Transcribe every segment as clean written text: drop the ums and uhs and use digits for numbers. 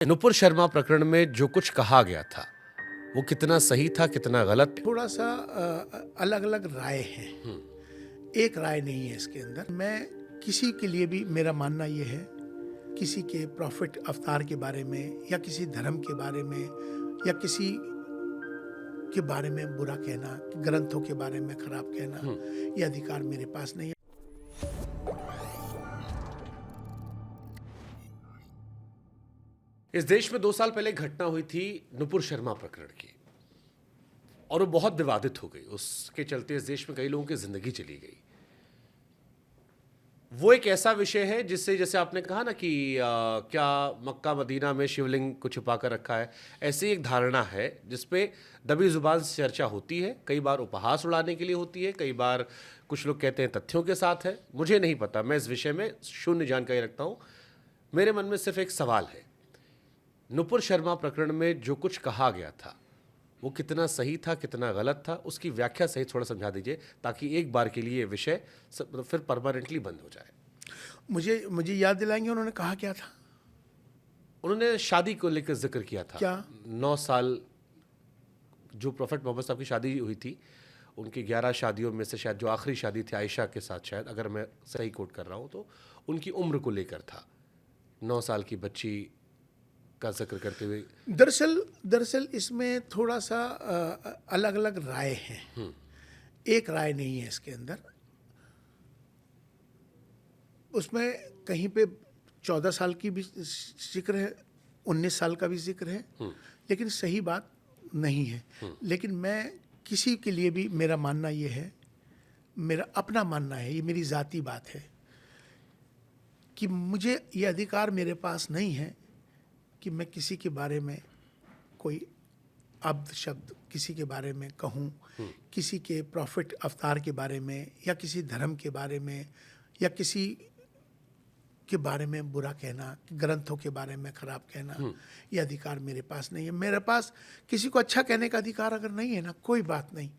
नुपुर शर्मा प्रकरण में जो कुछ कहा गया था वो कितना सही था, कितना गलत। थोड़ा सा अलग अलग राय हैं। एक राय नहीं है इसके अंदर। मैं किसी के लिए भी, मेरा मानना ये है, किसी के प्रॉफिट अवतार के बारे में या किसी धर्म के बारे में या किसी के बारे में बुरा कहना, ग्रंथों के बारे में खराब कहना, ये अधिकार मेरे पास नहीं है। इस देश में 2 साल पहले घटना हुई थी नुपुर शर्मा प्रकरण की, और वो बहुत विवादित हो गई। उसके चलते इस देश में कई लोगों की जिंदगी चली गई। वो एक ऐसा विषय है जिससे, जैसे आपने कहा ना कि क्या मक्का मदीना में शिवलिंग को छुपा कर रखा है, ऐसी एक धारणा है जिसपे दबी जुबान से चर्चा होती है। कई बार उपहास उड़ाने के लिए होती है, कई बार कुछ लोग कहते हैं तथ्यों के साथ है। मुझे नहीं पता, मैं इस विषय में शून्य जानकारी रखता हूं। मेरे मन में सिर्फ एक सवाल है, नुपुर शर्मा प्रकरण में जो कुछ कहा गया था वो कितना सही था, कितना गलत था, उसकी व्याख्या सहित थोड़ा समझा दीजिए, ताकि एक बार के लिए ये विषय फिर परमानेंटली बंद हो जाए। मुझे याद दिलाएंगे उन्होंने कहा क्या था? उन्होंने शादी को लेकर जिक्र किया था। क्या? 9 साल जो प्रोफेट मोहम्मद साहब की शादी हुई थी, उनकी 11 शादियों में से शायद जो आखिरी शादी थी आयशा के साथ, शायद अगर मैं सही कोट कर रहा हूँ, तो उनकी उम्र को लेकर था, 9 साल की बच्ची का जिक्र करते हुए। दरअसल इसमें थोड़ा सा अलग अलग राय हैं। एक राय नहीं है इसके अंदर। उसमें कहीं पे 14 साल की भी जिक्र है, 19 साल का भी जिक्र है, लेकिन सही बात नहीं है। लेकिन मैं किसी के लिए भी, मेरा मानना ये है, मेरा अपना मानना है, ये मेरी ज़ाती बात है, कि मुझे ये अधिकार मेरे पास नहीं है कि मैं किसी के बारे में कोई अब्द शब्द किसी के बारे में कहूँ, किसी के प्रॉफिट अवतार के बारे में या किसी धर्म के बारे में या किसी के बारे में बुरा कहना, ग्रंथों के बारे में खराब कहना, ये अधिकार मेरे पास नहीं है। मेरे पास किसी को अच्छा कहने का अधिकार अगर नहीं है ना, कोई बात नहीं,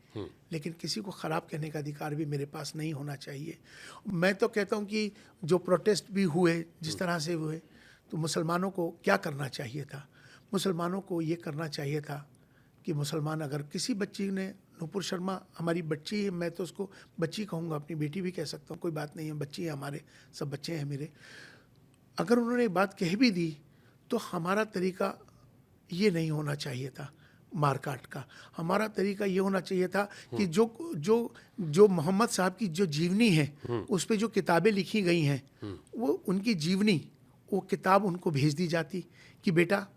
लेकिन किसी को ख़राब कहने का अधिकार भी मेरे पास नहीं होना चाहिए। मैं तो कहता हूँ कि जो प्रोटेस्ट भी हुए, जिस तरह से हुए, तो मुसलमानों को क्या करना चाहिए था? मुसलमानों को ये करना चाहिए था कि मुसलमान, अगर किसी बच्ची ने, नुपुर शर्मा हमारी बच्ची है, मैं तो उसको बच्ची कहूँगा, अपनी बेटी भी कह सकता हूँ, कोई बात नहीं है, बच्ची है, हमारे सब बच्चे हैं मेरे। अगर उन्होंने एक बात कह भी दी तो हमारा तरीका ये नहीं होना चाहिए था मारकाट का। हमारा तरीका ये होना चाहिए था कि जो मोहम्मद साहब की जो जीवनी है, उस पर जो किताबें लिखी गई हैं, वो उनकी जीवनी, वो किताब उनको भेज दी जाती कि बेटा,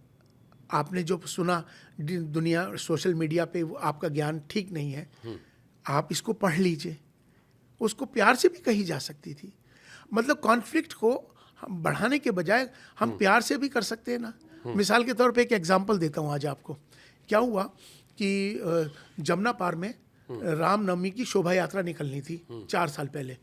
आपने जो सुना दुनिया सोशल मीडिया पे, वो आपका ज्ञान ठीक नहीं है, आप इसको पढ़ लीजिए। उसको प्यार से भी कही जा सकती थी। मतलब कॉन्फ्लिक्ट को हम बढ़ाने के बजाय हम प्यार से भी कर सकते हैं ना। मिसाल के तौर पे एक एग्जांपल देता हूँ आज आपको। क्या हुआ कि जमुना पार में रामनवमी की शोभा यात्रा निकलनी थी 4 साल पहले,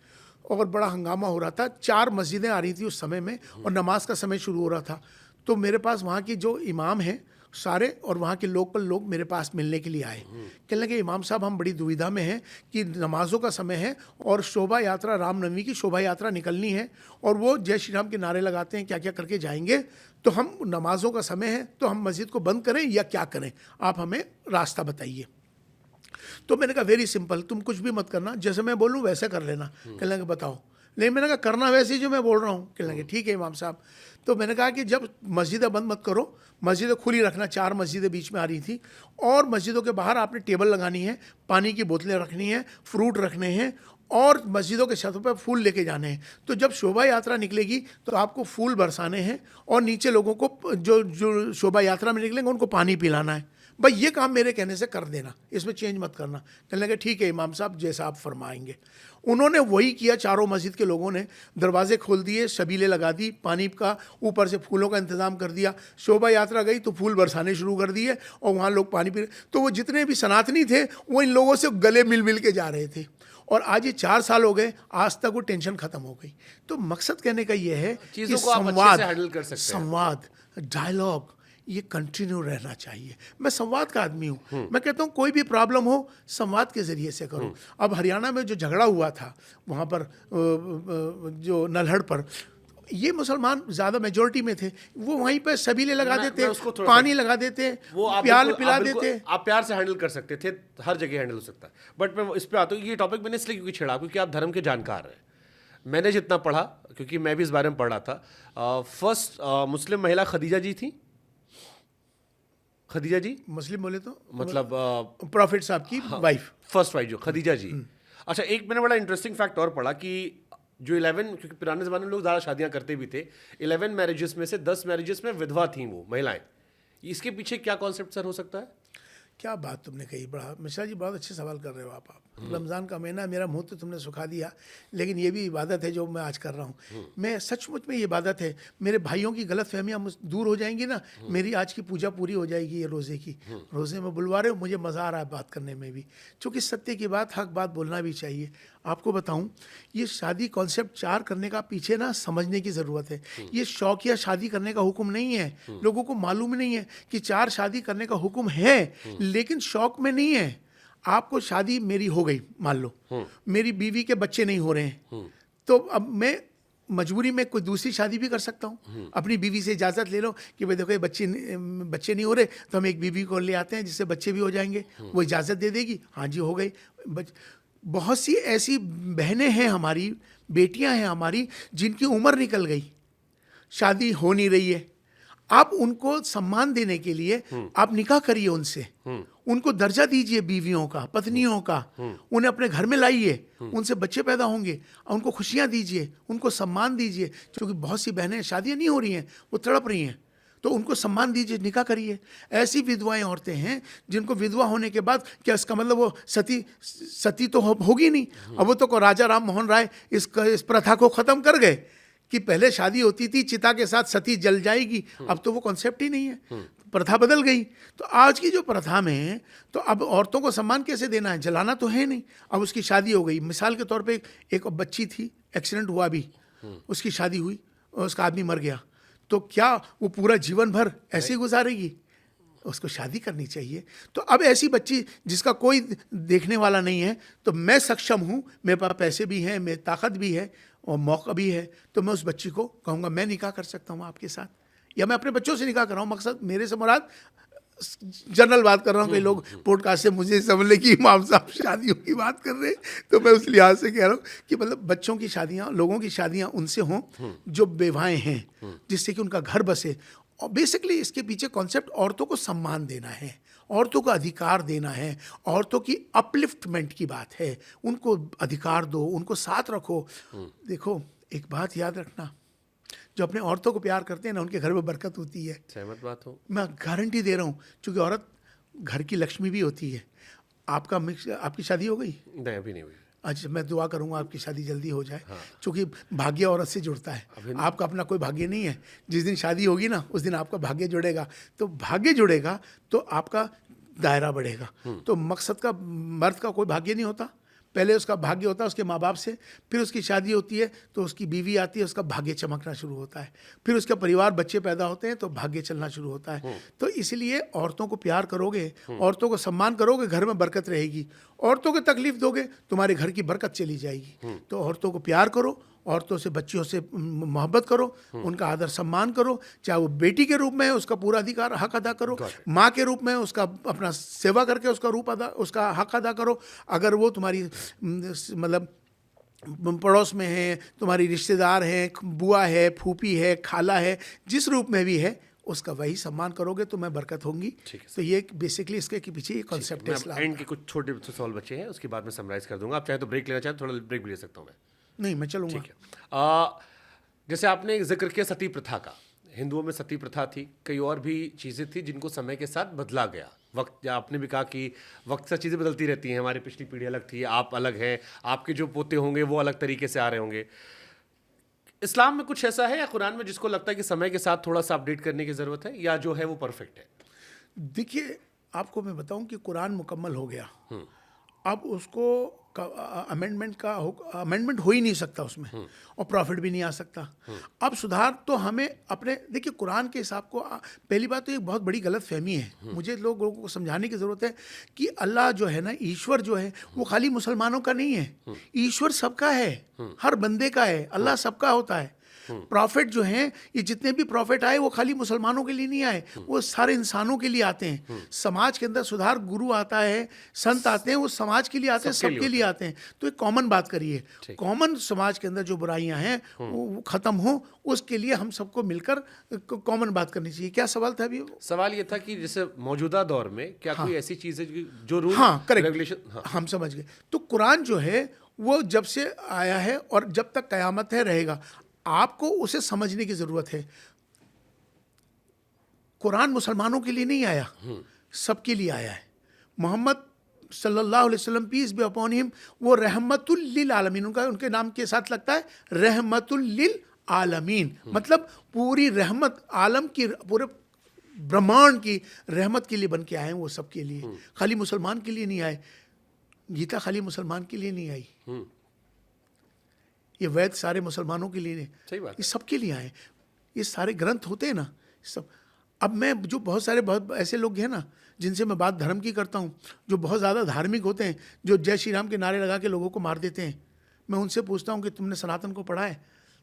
और बड़ा हंगामा हो रहा था। 4 मस्जिदें आ रही थी उस समय में, और नमाज का समय शुरू हो रहा था। तो मेरे पास वहाँ की जो इमाम हैं सारे और वहाँ के लोकल लोग मेरे पास मिलने के लिए आए। कहने लगे, इमाम साहब, हम बड़ी दुविधा में हैं कि नमाजों का समय है और शोभा यात्रा, रामनवमी की शोभा यात्रा निकलनी है, और वो जय श्री राम के नारे लगाते हैं, क्या क्या करके जाएंगे, तो हम, नमाजों का समय है, तो हम मस्जिद को बंद करें या क्या करें, आप हमें रास्ता बताइए। तो मैंने कहा, वेरी सिंपल, तुम कुछ भी मत करना, जैसे मैं बोलूँ वैसे कर लेना। कहने लगे, बताओ। नहीं, मैंने कहा, करना वैसे ही जो मैं बोल रहा हूँ। कहने लगे, ठीक है इमाम साहब। तो मैंने कहा कि जब मस्जिदें बंद मत करो, मस्जिदें खुली रखना। 4 मस्जिदें बीच में आ रही थी, और मस्जिदों के बाहर आपने टेबल लगानी है, पानी की बोतलें रखनी है, फ्रूट रखने हैं, और मस्जिदों के छतों पर फूल लेके जाने हैं। तो जब शोभा यात्रा निकलेगी तो आपको फूल बरसाने हैं, और नीचे लोगों को जो शोभा यात्रा में निकलेंगे उनको पानी पिलाना है। भाई ये काम मेरे कहने से कर देना, इसमें चेंज मत करना। कहने लगे, ठीक है इमाम साहब, जैसा आप फरमाएंगे। उन्होंने वही किया। चारों मस्जिद के लोगों ने दरवाजे खोल दिए, शबीले लगा दी, पानी का, ऊपर से फूलों का इंतज़ाम कर दिया। शोभा यात्रा गई तो फूल बरसाने शुरू कर दिए, और वहाँ लोग पानी पी। तो वो जितने भी सनातनी थे वो इन लोगों से गले मिल मिल के जा रहे थे, और आज ये 4 साल हो गए, आज तक वो टेंशन खत्म हो गई। तो मकसद कहने का ये है कि संवाद, डायलॉग, ये कंटिन्यू रहना चाहिए। मैं संवाद का आदमी हूँ। मैं कहता हूँ कोई भी प्रॉब्लम हो, संवाद के ज़रिए से करो। अब हरियाणा में जो झगड़ा हुआ था वहाँ पर, जो नल्हड़ पर, ये मुसलमान ज़्यादा मेजोरिटी में थे, वो वहीं पे सबीले लगा देते, उसको थोड़ा पानी लगा देते, वो आप प्याल बिल्कुल- पिला आप बिल्कुल- देते। आप प्यार से हैंडल कर सकते थे, हर जगह हैंडल हो सकता है। बट मैं इस पे आता हूँ, ये टॉपिक मैंने इसलिए क्योंकि छेड़ा क्योंकि आप धर्म के जानकार हैं। मैंने जितना पढ़ा, क्योंकि मैं भी इस बारे में पढ़ रहा था, फर्स्ट मुस्लिम महिला खदीजा जी थी। खदीजा जी मुस्लिम बोले तो मतलब प्रॉफिट साहब की वाइफ। फर्स्ट वाइफ जो खदीजा जी। अच्छा, एक मैंने बड़ा इंटरेस्टिंग फैक्ट और पढ़ा कि जो 11, क्योंकि पुराने ज़माने में लोग ज़्यादा शादियां करते भी थे, 11 मैरिजेस में से 10 मैरिजेस में विधवा थी वो महिलाएं। इसके पीछे क्या कॉन्सेप्ट सर हो सकता है? क्या बात तुमने कही, बड़ा मिश्रा जी, बहुत अच्छे सवाल कर रहे हो आप। रमज़ान का महीना, मेरा मुंह तो तुमने सुखा दिया, लेकिन ये भी इबादत है जो मैं आज कर रहा हूँ। मैं सचमुच में ये इबादत है, मेरे भाइयों की गलत फहमियाँ दूर हो जाएंगी ना, मेरी आज की पूजा पूरी हो जाएगी ये रोज़े की। रोज़े में बुलवा रहे हो, मुझे मज़ा आ रहा है बात करने में भी, क्योंकि सत्य की बात, हक बात बोलना भी चाहिए। आपको बताऊं, ये शादी कॉन्सेप्ट 4 करने का पीछे ना समझने की ज़रूरत है। ये शौकिया शादी करने का हुक्म नहीं है। लोगों को मालूम नहीं है कि 4 शादी करने का हुक्म है, लेकिन शौक में नहीं है। आपको शादी मेरी हो गई, मान लो मेरी बीवी के बच्चे नहीं हो रहे हैं, तो अब मैं मजबूरी में कोई दूसरी शादी भी कर सकता हूँ। अपनी बीवी से इजाज़त ले लो कि भाई देखो ये बच्चे नहीं हो रहे, तो हम एक बीवी को ले आते हैं जिससे बच्चे भी हो जाएंगे। वो इजाज़त दे देगी, हाँ जी हो गई। बहुत सी ऐसी बहनें हैं हमारी, बेटियां हैं हमारी, जिनकी उम्र निकल गई, शादी हो नहीं रही है। आप उनको सम्मान देने के लिए आप निकाह करिए उनसे, उनको दर्जा दीजिए बीवियों का, पत्नियों का, उन्हें अपने घर में लाइए, उनसे बच्चे पैदा होंगे, उनको खुशियां दीजिए, उनको सम्मान दीजिए। क्योंकि बहुत सी बहनें शादियां नहीं हो रही हैं, वो तड़प रही हैं, तो उनको सम्मान दीजिए, निकाह करिए। ऐसी विधवाएं औरतें हैं जिनको विधवा होने के बाद, क्या इसका मतलब वो सती तो होगी नहीं। अब वो तो राजा राम मोहन राय इस प्रथा को ख़त्म कर गए कि पहले शादी होती थी चिता के साथ सती जल जाएगी, अब तो वो कॉन्सेप्ट ही नहीं है, प्रथा बदल गई। तो आज की जो प्रथा में, तो अब औरतों को सम्मान कैसे देना है, जलाना तो है नहीं। अब उसकी शादी हो गई, मिसाल के तौर पे एक बच्ची थी, एक्सीडेंट हुआ भी, उसकी शादी हुई और उसका आदमी मर गया, तो क्या वो पूरा जीवन भर ऐसे ही गुजारेगी? उसको शादी करनी चाहिए। तो अब ऐसी बच्ची जिसका कोई देखने वाला नहीं है, तो मैं सक्षम हूँ, मेरे पास पैसे भी हैं, मेरी ताकत भी है और मौका भी है, तो मैं उस बच्ची को कहूँगा मैं निकाह कर सकता हूँ आपके साथ, या मैं अपने बच्चों से निकाह कर रहा हूँ। मकसद मेरे से मुराद जनरल बात कर रहा हूँ, कई लोग पॉडकास्ट से मुझे समझ ले कि इमाम साहब शादियों की बात कर रहे हैं, तो मैं उस लिहाज से कह रहा हूँ कि मतलब बच्चों की शादियाँ, लोगों की शादियाँ उनसे हों जो बेवाएँ हैं, जिससे कि उनका घर बसे। और बेसिकली इसके पीछे कॉन्सेप्ट औरतों को सम्मान देना है, औरतों को अधिकार देना है, औरतों की अपलिफ्टमेंट की बात है। उनको अधिकार दो, उनको साथ रखो। देखो एक बात याद रखना, जो अपने औरतों को प्यार करते हैं ना, उनके घर में बरकत होती है। सहमत बात हो। मैं गारंटी दे रहा हूँ, क्योंकि औरत घर की लक्ष्मी भी होती है। आपकी शादी हो गई? नहीं, अभी नहीं हुई। अच्छा, मैं दुआ करूंगा आपकी शादी जल्दी हो जाए, क्योंकि भाग्य औरत से जुड़ता है। आपका अपना कोई भाग्य नहीं है। जिस दिन शादी होगी ना, उस दिन आपका भाग्य जुड़ेगा। तो भाग्य जुड़ेगा तो आपका दायरा बढ़ेगा। तो मकसद का, मर्द का कोई भाग्य नहीं होता, पहले उसका भाग्य होता है उसके माँ बाप से, फिर उसकी शादी होती है तो उसकी बीवी आती है, उसका भाग्य चमकना शुरू होता है, फिर उसका परिवार, बच्चे पैदा होते हैं तो भाग्य चलना शुरू होता है। तो इसलिए औरतों को प्यार करोगे, औरतों को सम्मान करोगे, घर में बरकत रहेगी। औरतों को तकलीफ दोगे, तुम्हारे घर की बरकत चली जाएगी। तो औरतों को प्यार करो, औरतों से, बच्चियों से मोहब्बत करो, उनका आदर सम्मान करो। चाहे वो बेटी के रूप में है, उसका पूरा अधिकार, हक अदा करो। माँ के रूप में उसका अपना सेवा करके उसका हक अदा करो। अगर वो तुम्हारी मतलब पड़ोस में है, तुम्हारी रिश्तेदार है, बुआ है, फूफी है, खाला है, जिस रूप में भी है, उसका वही सम्मान करोगे तो मैं बरकत होंगी। तो ये बेसिकली इसके पीछे ये कॉन्सेप्ट है इस्लाम। एंड के कुछ छोटे सवाल बचे हैं, उसके बाद मैं समराइज कर दूंगा। आप चाहे तो ब्रेक लेना चाहे, थोड़ा ब्रेक भी ले सकता हूँ मैं। नहीं, मैं चलूँगा। ठीक है। जैसे आपने जिक्र किया सती प्रथा का, हिंदुओं में सती प्रथा थी, कई और भी चीज़ें थी जिनको समय के साथ बदला गया। वक्त, आपने भी कहा कि वक्त से चीज़ें बदलती रहती हैं। हमारी पिछली पीढ़ी अलग थी, आप अलग हैं, आपके जो पोते होंगे वो अलग तरीके से आ रहे होंगे। इस्लाम में कुछ ऐसा है या कुरान में जिसको लगता है कि समय के साथ थोड़ा सा अपडेट करने की ज़रूरत है, या जो है वो परफेक्ट है? देखिए, आपको मैं बताऊं कि कुरान मुकम्मल हो गया, अब उसको अमेंडमेंट हो ही नहीं सकता उसमें, और प्रॉफिट भी नहीं आ सकता। अब सुधार तो हमें अपने, देखिए कुरान के हिसाब को, पहली बात तो एक बहुत बड़ी गलत फहमी है, मुझे लोगों को समझाने की ज़रूरत है कि अल्लाह जो है ना, ईश्वर जो है, वो खाली मुसलमानों का नहीं है, ईश्वर सबका है, हर बंदे का है, अल्लाह सबका होता है। प्रॉफिट जो हैं, ये जितने भी प्रॉफिट आए वो खाली मुसलमानों के लिए नहीं आए, वो सारे इंसानों के लिए आते हैं। समाज के अंदर सुधार, गुरु आता है, संत आते हैं, वो समाज के लिए आते हैं, सबके लिए आते हैं। तो एक कॉमन बात करिए, कॉमन समाज के अंदर जो बुराइयां हैं वो खत्म हो, उसके लिए हम सबको मिलकर कॉमन बात करनी चाहिए। क्या सवाल था अभी? सवाल ये था कि जैसे मौजूदा दौर में क्या कोई ऐसी चीज है जो रूल हाँ, करेक्ट, रेगुलेशन, हम समझ गए। तो कुरान जो है वो जब से आया है और जब तक कयामत है रहेगा, आपको उसे समझने की जरूरत है। कुरान मुसलमानों के लिए नहीं आया, सबके लिए आया है। मोहम्मद सल्लल्लाहु अलैहि वसल्लम, पीस बी अपॉन हिम, वो रहमतुल लिल आलमीन, उनके नाम के साथ लगता है रहमतुल लिल आलमीन, मतलब पूरी रहमत, आलम की, पूरे ब्रह्मांड की रहमत के लिए बन के आए हैं। वो सबके लिए, खाली मुसलमान के लिए नहीं आए। गीता खाली मुसलमान के लिए नहीं आई, ये वेद सारे मुसलमानों के लिए नहीं, सही बात ये सबके लिए आए। ये सारे ग्रंथ होते हैं ना सब। अब मैं जो बहुत ऐसे लोग हैं ना जिनसे मैं बात धर्म की करता हूँ, जो बहुत ज़्यादा धार्मिक होते हैं, जो जय श्री राम के नारे लगा के लोगों को मार देते हैं, मैं उनसे पूछता हूँ कि तुमने सनातन को पढ़ा है,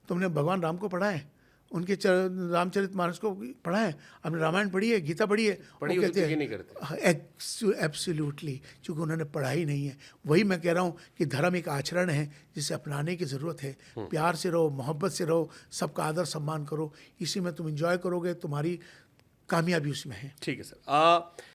तुमने भगवान राम को पढ़ा है, उनके रामचरितमानस को पढ़ा है, आपने रामायण पढ़ी है, गीता पढ़ी है? पढ़ी वो होती कहते तो ये हैं नहीं करते। एब्सोल्युटली, क्योंकि उन्होंने पढ़ा ही नहीं है। वही मैं कह रहा हूँ कि धर्म एक आचरण है जिसे अपनाने की ज़रूरत है। प्यार से रहो, मोहब्बत से रहो, सबका आदर सम्मान करो, इसी में तुम इंजॉय करोगे, तुम्हारी कामयाबी उसमें है। ठीक है सर।